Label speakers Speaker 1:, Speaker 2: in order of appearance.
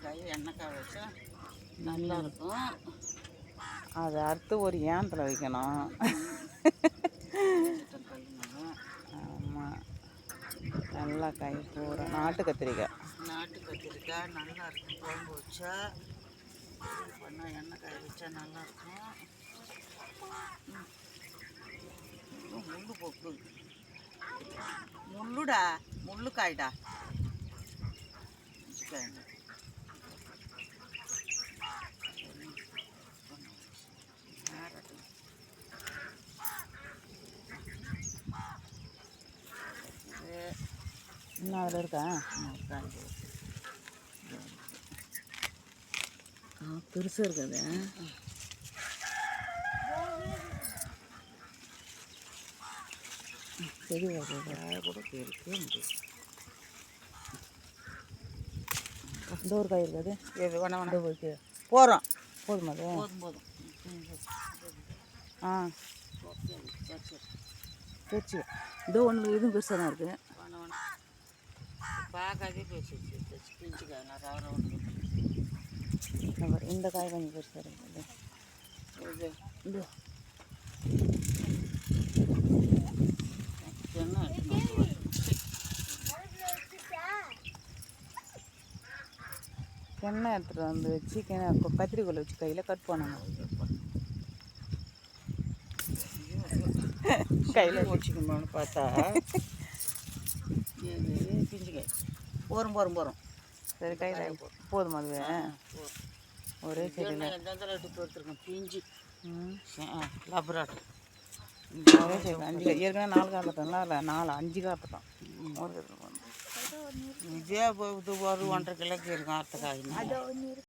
Speaker 1: காய் எண்ணெய்க்காய் வச்சா நல்லா இருக்கும்.
Speaker 2: அதை அறுத்து ஒரு ஏனத்தில் வைக்கணும். ஆமாம், நல்லா காய் பூரா நாட்டு கத்திரிக்காய்.
Speaker 1: நாட்டு கத்திரிக்காய் நல்லா இருக்கும். குழம்பு வச்சா பண்ணால் எண்ணெய்க்காய் வச்சா நல்லாயிருக்கும். முள்ளு போக்கு முள்ளுடா, முள்ளு காய்டா.
Speaker 2: இன்னும் அதில் இருக்கா? பெருசாக இருக்காது. செடி கூட இருக்கு. இந்த ஒரு காய் இருக்காது.
Speaker 1: எது வேணா வேணா
Speaker 2: போயிட்டு
Speaker 1: போகிறோம்.
Speaker 2: போதுமா? அது
Speaker 1: போதும்.
Speaker 2: ஆ சரி. இதோ ஒன்று இதுவும் பெருசாக தான் இருக்குது.
Speaker 1: பார்க்காதே பேசிடுச்சு. பிஞ்சுக்காய் ரவ
Speaker 2: இந்த காய் கொஞ்சம் பெருசாக இருக்குது. இது எண்ணெய் எடுத்துகிட்டு வந்து வச்சு கத்திரிக்கோலை வச்சு கையில் கட் பண்ணணும்.
Speaker 1: கையில் வச்சுக்கணும்னு பார்த்தா பிஞ்சுக்காய் போகிறோம்.
Speaker 2: சரி, கையில் போதும். அதுவே ஒரே செடியில்
Speaker 1: எடுத்து எடுத்துருக்கேன். பிஞ்சு லப்பராட்டு
Speaker 2: ஒரே செடி 5 காய். ஏற்கனவே 4 காய் பார்த்தோம்ல, அதில் 4 5 காய் பார்த்தோம்.
Speaker 1: இதே ஒரு 1.5 கிலோக்கு இருக்கும். அடுத்த காய்